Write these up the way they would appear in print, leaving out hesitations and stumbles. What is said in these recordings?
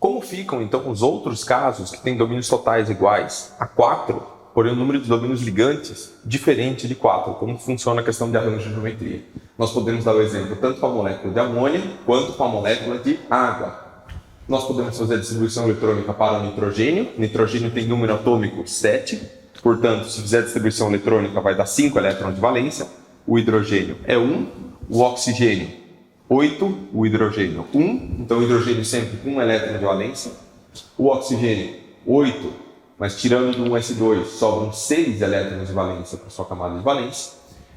Como ficam, então, os outros casos que têm domínios totais iguais a 4, porém o número de domínios ligantes diferente de 4? Como funciona a questão de arranjo de geometria? Nós podemos dar o exemplo tanto para a molécula de amônia quanto para a molécula de água. Nós podemos fazer a distribuição eletrônica para o nitrogênio. O nitrogênio tem número atômico 7, portanto, se fizer a distribuição eletrônica vai dar 5 elétrons de valência. O hidrogênio é 1, o oxigênio 8, o hidrogênio 1, então o hidrogênio sempre com 1 elétron de valência. O oxigênio 8, mas tirando do 1s2 sobram 6 elétrons de valência para sua camada de valência.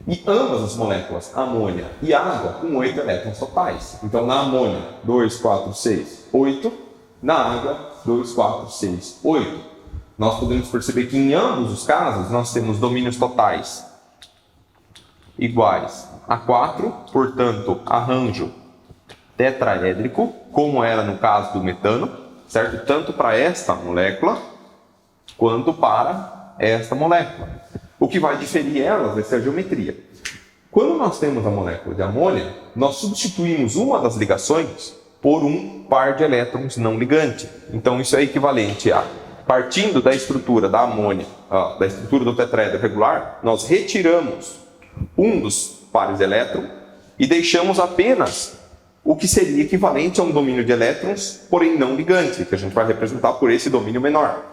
E ambas as moléculas, amônia e água, com 8 elétrons totais. Então, na amônia, 2, 4, 6, 8. Na água, 2, 4, 6, 8. Nós podemos perceber que em ambos os casos, nós temos domínios totais iguais a 4. Portanto, arranjo tetraédrico, como era no caso do metano, certo? Tanto para esta molécula, quanto para esta molécula. O que vai diferir elas vai ser a geometria. Quando nós temos a molécula de amônia, nós substituímos uma das ligações por um par de elétrons não ligante. Então isso é equivalente a, partindo da estrutura da amônia, da estrutura do tetraedro regular, nós retiramos um dos pares de elétron e deixamos apenas o que seria equivalente a um domínio de elétrons, porém não ligante, que a gente vai representar por esse domínio menor.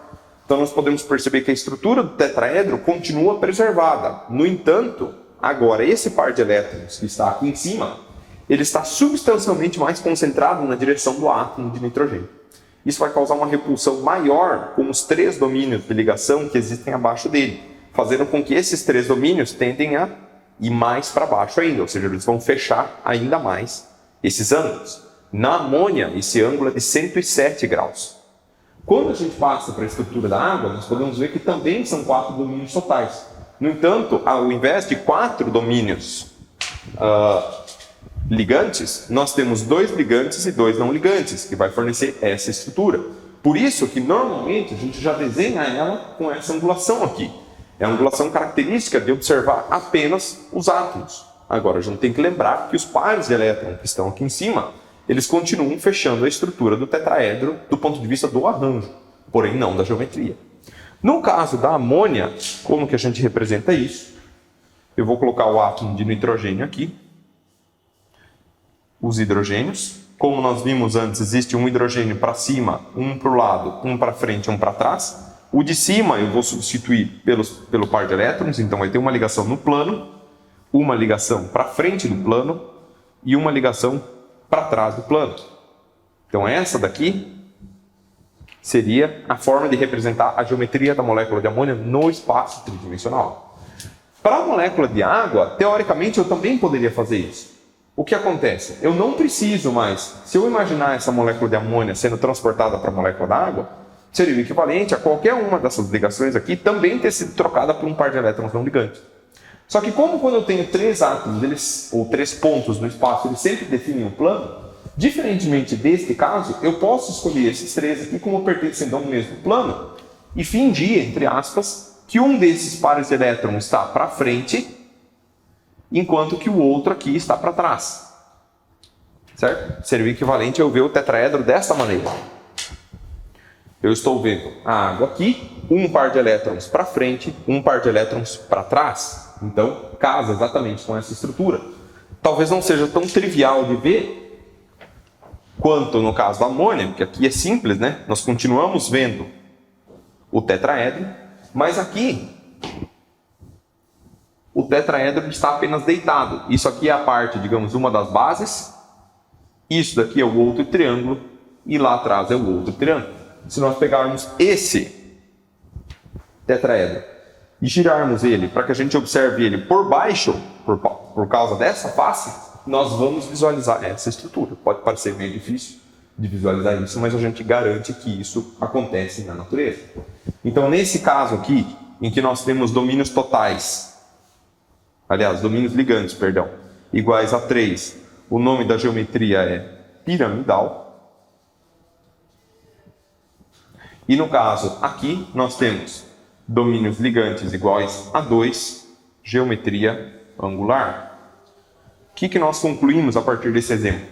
Então nós podemos perceber que a estrutura do tetraedro continua preservada. No entanto, agora esse par de elétrons que está aqui em cima, ele está substancialmente mais concentrado na direção do átomo de nitrogênio. Isso vai causar uma repulsão maior com os 3 domínios de ligação que existem abaixo dele, fazendo com que esses 3 domínios tendem a ir mais para baixo ainda, ou seja, eles vão fechar ainda mais esses ângulos. Na amônia, esse ângulo é de 107 graus. Quando a gente passa para a estrutura da água, nós podemos ver que também são 4 domínios totais. No entanto, ao invés de 4 domínios ligantes, nós temos 2 ligantes e 2 não ligantes, que vai fornecer essa estrutura. Por isso que normalmente a gente já desenha ela com essa angulação aqui. É a angulação característica de observar apenas os átomos. Agora a gente tem que lembrar que os pares de elétron que estão aqui em cima, eles continuam fechando a estrutura do tetraedro do ponto de vista do arranjo, porém não da geometria. No caso da amônia, como que a gente representa isso? Eu vou colocar o átomo de nitrogênio aqui, os hidrogênios. Como nós vimos antes, existe um hidrogênio para cima, um para o lado, um para frente, um para trás. O de cima eu vou substituir pelo par de elétrons, então vai ter uma ligação no plano, uma ligação para frente do plano e uma ligação para trás do plano. Então essa daqui seria a forma de representar a geometria da molécula de amônia no espaço tridimensional. Para a molécula de água, teoricamente eu também poderia fazer isso. O que acontece? Eu não preciso mais, se eu imaginar essa molécula de amônia sendo transportada para a molécula da água, seria o equivalente a qualquer uma dessas ligações aqui também ter sido trocada por um par de elétrons não ligantes. Só que como quando eu tenho 3 átomos, ou 3 pontos no espaço, eles sempre definem um plano, diferentemente deste caso, eu posso escolher esses 3 aqui como pertencendo a um mesmo plano e fingir, entre aspas, que um desses pares de elétrons está para frente, enquanto que o outro aqui está para trás. Certo? Seria o equivalente a eu ver o tetraedro desta maneira. Eu estou vendo a água aqui, um par de elétrons para frente, um par de elétrons para trás. Então, casa exatamente com essa estrutura. Talvez não seja tão trivial de ver quanto no caso da amônia, porque aqui é simples, né? Nós continuamos vendo o tetraedro, mas aqui o tetraedro está apenas deitado. Isso aqui é a parte, digamos, uma das bases. Isso daqui é o outro triângulo e lá atrás é o outro triângulo. Se nós pegarmos esse tetraedro e girarmos ele para que a gente observe ele por baixo, por causa dessa face, nós vamos visualizar essa estrutura. Pode parecer meio difícil de visualizar isso, mas a gente garante que isso acontece na natureza. Então, nesse caso aqui, em que nós temos domínios totais, aliás, domínios ligantes, perdão, iguais a 3, o nome da geometria é piramidal. E no caso aqui, nós temos domínios ligantes iguais a 2, geometria angular. O que nós concluímos a partir desse exemplo?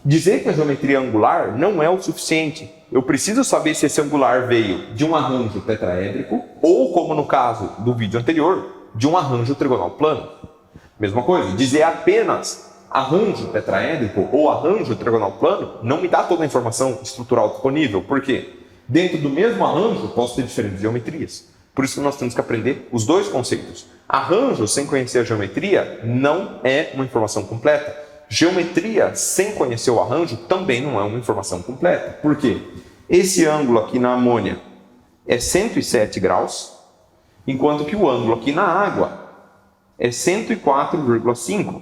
Dizer que a geometria angular não é o suficiente. Eu preciso saber se esse angular veio de um arranjo tetraédrico ou, como no caso do vídeo anterior, de um arranjo trigonal plano. Mesma coisa, dizer apenas arranjo tetraédrico ou arranjo trigonal plano não me dá toda a informação estrutural disponível. Por quê? Dentro do mesmo arranjo, posso ter diferentes geometrias. Por isso que nós temos que aprender os dois conceitos. Arranjo sem conhecer a geometria não é uma informação completa. Geometria sem conhecer o arranjo também não é uma informação completa. Por quê? Esse ângulo aqui na amônia é 107 graus, enquanto que o ângulo aqui na água é 104,5.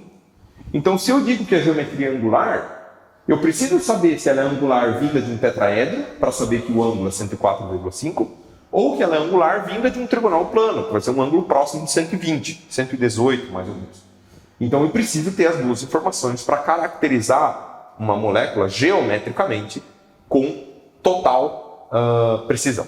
Então, se eu digo que a geometria é angular, eu preciso saber se ela é angular vinda de um tetraedro, para saber que o ângulo é 104,5, ou que ela é angular vinda de um trigonal plano, que vai ser um ângulo próximo de 120, 118 mais ou menos. Então eu preciso ter as duas informações para caracterizar uma molécula geometricamente com total precisão.